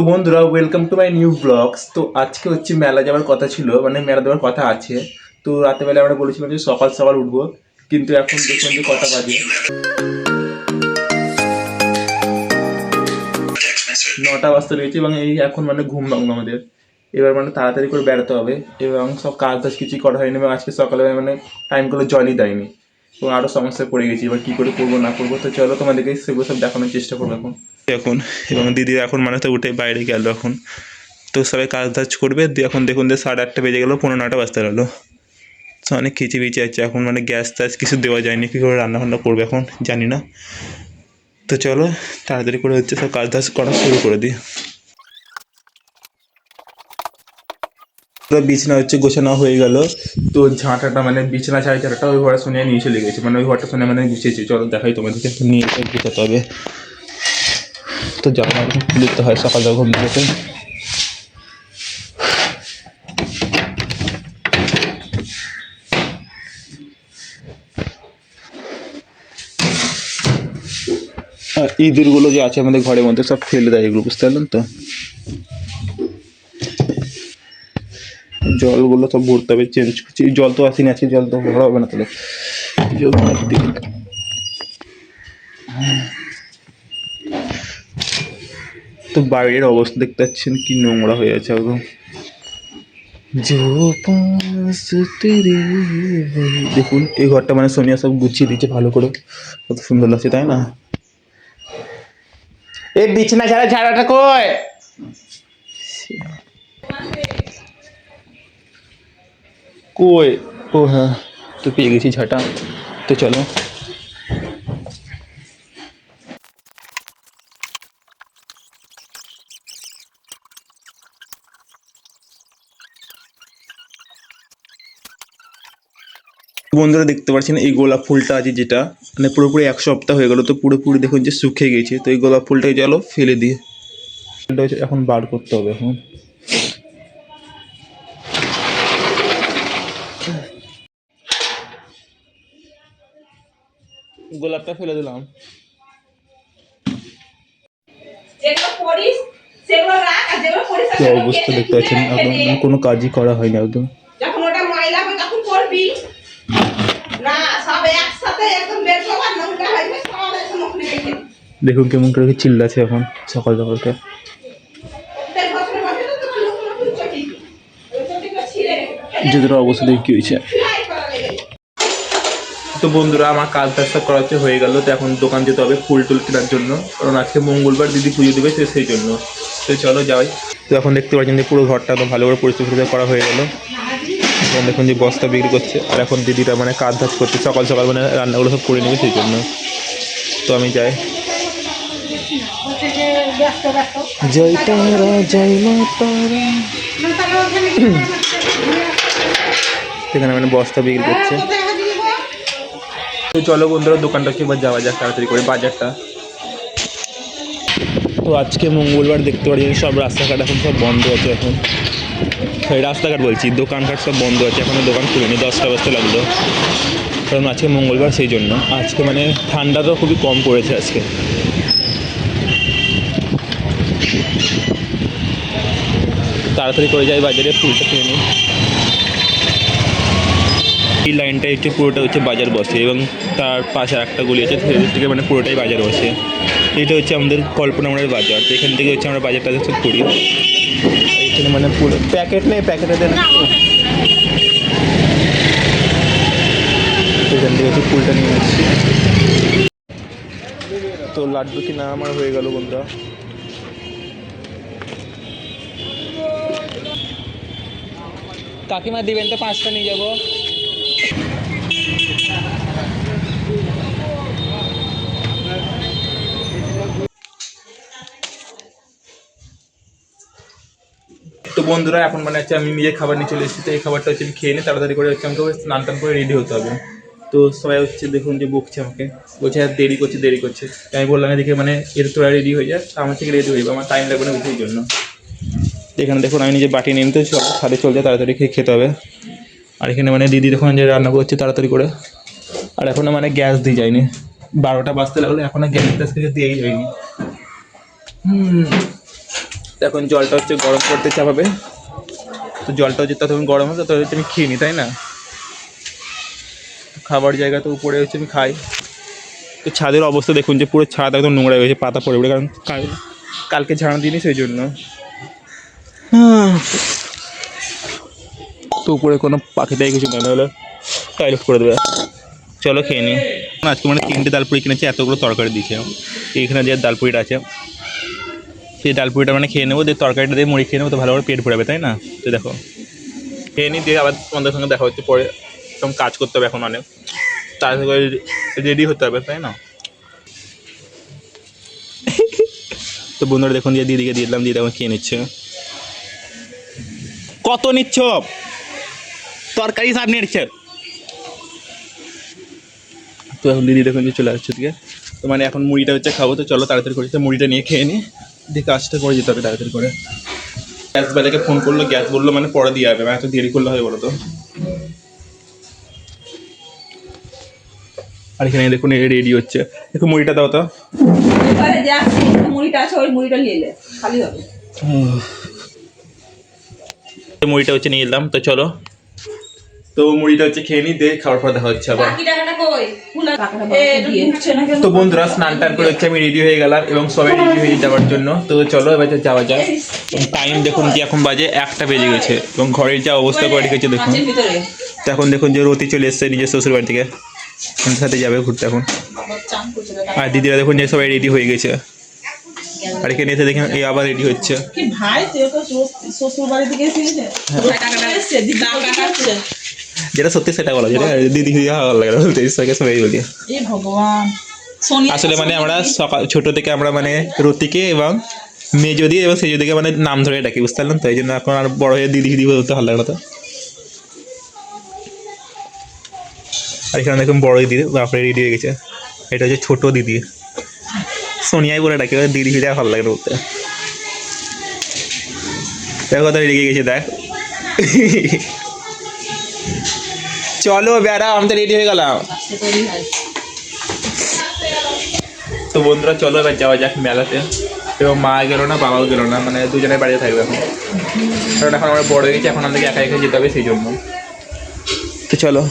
তো বন্ধুরা, welcome to my new blogs. তো আজকে হচ্ছে মেলা যাওয়ার কথা ছিল, মানে মেলা দেওয়ার কথা আছে। তো রাতেবেলা আমরা বলেছিলাম যে সকাল সকাল উঠবো, কিন্তু এখন দেখুন যে কটা বাজে, 9টা বাজতে লেগেছে এবং এই এখন মানে ঘুম ভাঙলো আমাদের। এবার মানে তাড়াতাড়ি করে বেরোতে হবে এবং সব কাজ টাজ কিছুই করা হয়নি এবং আজকে সকালে মানে টাইম করে জলই দেয়নি এবং আরও সমস্যায় পড়ে গেছি। এবার কী করে করবো না করবো, তো চলো তোমাদেরকে সেগুলো সব দেখানোর চেষ্টা করবো এখন এখন এবং দিদি এখন মানে তো উঠে বাইরে গেল এখন। তো সবাই কাজ টাজ করবে দিয়ে এখন দেখুন যে 8:30 বেজে গেলো, 9:45 বাজতে গেলো। তো অনেক খিচিবিচি আছে এখন, মানে গ্যাস ট্যাস কিছু দেওয়া যায়নি, কী করে রান্না বান্না করবে এখন জানি না। তো চলো তাড়াতাড়ি করে হচ্ছে সব কাজ টাজ করা শুরু করে দিই। বিছানা হচ্ছে গোছানো হয়ে গেল। তো ঝাঁটাটা মানে বিছানা ঝাঁটাটা ওই ঘরে শুনে নিয়ে চলে গেছে, মানে ওই ঘরটা শুনে মানে গুছিয়েছি। চলো দেখাই তোমাদেরকে, নিয়ে গুছাতে হবে। তো জামা খুলে দিতে হয় সকালবেলা ঘুম থেকে। ইঁদুরগুলো যে আছে আমাদের ঘরের মধ্যে সব ফেলে দেয় এগুলো, বুঝতে পারলেন তো। জলগুলো সব ভরতে হবে, চেঞ্জ করছি। জল তো আসেনি, আছে জল তো ভরা হবে না তাহলে। তো বাইরের অবস্থা দেখতে পাচ্ছেন কি নোংরা হয়ে আছে একদম। দেখুন এই ঘরটা মানে সোনিয়া সব গুছিয়ে দিচ্ছে ভালো করে, কত সুন্দর লাগছে তাই না। এই বিছানা ঝাড়াটা কই? কই? ও হ্যাঁ, তো পেয়ে গেছি ঝাঁটা। তো চলো বন্ধুরা, দেখতে পাচ্ছেন এই গোলাপ ফুলটা আছে যেটা মানে পুরোপুরি 1 সপ্তাহ হয়ে গেল, তো পুরোপুরি দেখুন যে শুকিয়ে গেছে। তো এই গোলাপ ফুলটাই চলো ফেলে দিয়ে এখন বার করতে হবে। এখন গোলাপটা ফেলে দিলাম। কি অবস্থা দেখতে পাচ্ছেন, একদম কোনো কাজই করা হয়নি একদম। যখন ওটা ময়লা হবে তখন করবি না, সব একসাথে একদম বের করবার নোংরা হয়ে সব একদম ওখানে রেখে দিবি। দেখুন কেমন করে চিল্লাছে এখন সকাল সকালকে। যেদের অবস্থা দেখে কি হয়েছে। তো বন্ধুরা, আমার কাজ টাজটা করাতে হয়ে গেল। তো এখন দোকান যেতে হবে ফুল টুল কেনার জন্য, কারণ আজকে মঙ্গলবার দিদি পুজো দেবে, তো সেই জন্য। তো চলো যাই। তো এখন দেখতে পাচ্ছেন যে পুরো ঘরটা তো ভালো করে পরিষ্কার করা হয়ে গেল। এখন দেখুন যে বস্তা বিক্রি করছে, আর এখন দিদিটা মানে কাজ ধাজ করছে সকাল সকাল, মানে রান্নাগুলো সব করে নেবে সেই জন্য। তো আমি যাই। জয় তারা জয় মা তারা। সেখানে মানে বস্তা বিক্রি করছে। তো চলো বন্ধুরা, দোকানটা এবার যাওয়া যাক তাড়াতাড়ি করে, বাজারটা। তো আজকে মঙ্গলবার দেখতে পাচ্ছি সব রাস্তাঘাট এখন সব বন্ধ আছে এখন। রাস্তাঘাট বলছি, দোকানঘাট সব বন্ধ আছে, এখনও দোকান খুলেনি, 10টা বাজতে লাগলো। কারণ আজকে মঙ্গলবার সেই জন্য। আজকে মানে ঠান্ডাটাও খুবই কম পড়েছে আজকে। তাড়াতাড়ি করে যাই বাজারে, ফুলটা কিনে নিই। এই লাইনটা হচ্ছে পুরোটা হচ্ছে বাজার বসে এবং তার পাশে একটা গলি আছে, সেদিক থেকে মানে পুরোটাই বাজার বসে। এটা হচ্ছে আমাদের কল্পনামোড়ের বাজার। তো এখান থেকে হচ্ছে আমরা বাজার টাজার সব করি। এখানে মানে পুরো প্যাকেট নেই, প্যাকেটে দেন। এখান থেকে হচ্ছে ফুলটা নিয়ে আসছি। তো লাড্ডু কিনা আমার হয়ে গেল বন্ধুরা। কাকিমা দিবেন তো 5টা নিয়ে যাবো। তো বন্ধুরা, এখন মানে হচ্ছে আমি নিজে খাবার নিয়ে চলে এসেছি। তো এই খাবারটা হচ্ছে আমি খেয়ে নিই তাড়াতাড়ি করে, হচ্ছে আমাকে স্নান টান করে রেডি হতে হবে। তো সবাই হচ্ছে দেখুন যে বকছে আমাকে, বলছে আর দেরি করছে। আমি বললাম এদিকে মানে এর তোরা রেডি হয়ে যায়, আমার থেকে রেডি হয়ে যাবে, আমার টাইম লাগবে না বুঝেই জন্য। এখানে দেখুন আমি নিজে বাটি নিয়ে নিতে ছাদে চলে যায়, তাড়াতাড়ি খেতে হবে। আর এখানে মানে দিদি দেখুন যে রান্না করছে তাড়াতাড়ি করে। আর এখনও মানে গ্যাস দিয়ে যায়নি, 12টা বাজতে লাগলো, এখনও গ্যাস ট্যাস কিছু দিয়েই যায়নি। তো এখন জলটা হচ্ছে গরম করতে চাপাবে, তো জলটা হচ্ছে ততক্ষণ গরম হবে ততক্ষণ হচ্ছে আমি খেয়ে নিই, তাই না? খাবার জায়গা তো উপরে হচ্ছে আমি খাই। তো ছাদের অবস্থা দেখুন যে পুরো ছাদ একদম নোংরা হয়ে গেছে, পাতা পড়ে পড়ে, কারণ কালকে ঝাড়া দিইনি সেই জন্য। তো উপরে কোনো পাখিটাই কিছু না হলে টয়লেট করে দেবে। চলো খেয়ে নিই। আজকে মানে 3টে ডালপুরি কিনেছি, এতগুলো তরকারি দিয়েছে। এইখানে যে ডালপুরিটা আছে সেই ডালপুরিটা মানে খেয়ে নেবো, দিয়ে তরকারিটা দিয়ে মুড়ি খেয়ে নেবো, তো ভালো করে পেট ভরাবে, তাই না? তো দেখো খেয়ে নিই, দিয়ে আবার তোমাদের সঙ্গে দেখা হচ্ছে পরে। এরকম কাজ করতে হবে এখন অনেক, তাড়াতাড়ি রেডি হতে হবে, তাই না? তো বন্ধুরা দেখুন দিয়ে দিদিকে দিয়ে দিলাম, দিদি এখন খেয়ে নিচ্ছে। কত নিচ্ছ? তরকারি সব নিচ্ছে। তো এখন দিদি দেখুন যে চলে আসছে দিকে, তো মানে এখন মুড়িটা হচ্ছে খাবো। তো চলো তাড়াতাড়ি করে মুড়িটা নিয়ে খেয়ে নিই, দিয়ে কাজটা করে যেতে হবে তাড়াতাড়ি করে। গ্যাস বেলাকে ফোন করলো, গ্যাস বললো মানে পরে দিয়ে যাবে, এত দেরি করলে হয় বলো তো। আর এখানে দেখুন রেডি হচ্ছে, একটু মুড়িটা দাও তো। এবারে যাচ্ছি, মুড়িটা আছে ওই মুড়িটা নিয়ে এলে খালি হবে। মুড়িটা হচ্ছে নিয়ে এলাম, তো চলো তো মুড়িটা হচ্ছে খেয়ে নিই, দিয়ে খাবার পর দেখা হচ্ছে আবার। বাকি টাকাটা কই? ঢুকছে না কেন? তো বন্ধুরা স্নান টান করে হচ্ছে আমি রেডি হয়ে গেলাম এবং সবাই রেডি হয়ে যাওয়ার জন্য। তো চলো এবার যাওয়া যায়। টাইম দেখুন যে এখন বাজে 1টা বেজে গেছে এবং ঘরের যা অবস্থা করে রেখেছে দেখুন। ভিতরে তো এখন দেখুন যে রতি চলে এসছে নিজের শ্বশুর বাড়ি থেকে, আমাদের সাথে যাবে ঘুরতে এখন। আর দিদিরা দেখুন যে সবাই রেডি হয়ে গেছে, আর এখানে এসে দেখেন এই আবার রেডি হচ্ছে। কি ভাই, তুই তো শ্বশুর বাড়ি থেকে এসেছিস? যেটা সত্যি সেটা বলা, যেটা দিদি ভালো লাগে বলতে সবাই বলি। এ ভগবান, আসলে মানে আমরা সকাল ছোট থেকে আমরা মানে রতিকে এবং মেজো দিয়ে এবং সেজো দিকে মানে নাম ধরে ডাকি, বুঝতে পারলাম। তো এই জন্য এখন আর বড় হয়ে দিদি দিদি বলতে ভালো লাগে না। তো আর এখানে দেখুন বড় দিদি বাপরে রেডি হয়ে গেছে, এটা হচ্ছে ছোট দিদি, সোনিয়াই বলে ডাকি, দিদি দিদি ভালো লাগে না বলতে। দেখো কথা রেগে গেছে দেখ। চলো বেড়া, আমি তো রেডি হয়ে গেলাম। তো বন্ধুরা চলো এবার যাওয়া যাক মেলাতে। এবং মা গেলো না, বাবাও গেলো না, মানে দুজনের বাড়িতে থাকবে এখন, কারণ এখন আমরা বড় হয়ে গেছি, এখন আমাদেরকে একা একা যেতে হবে সেই জন্য। তো চলো।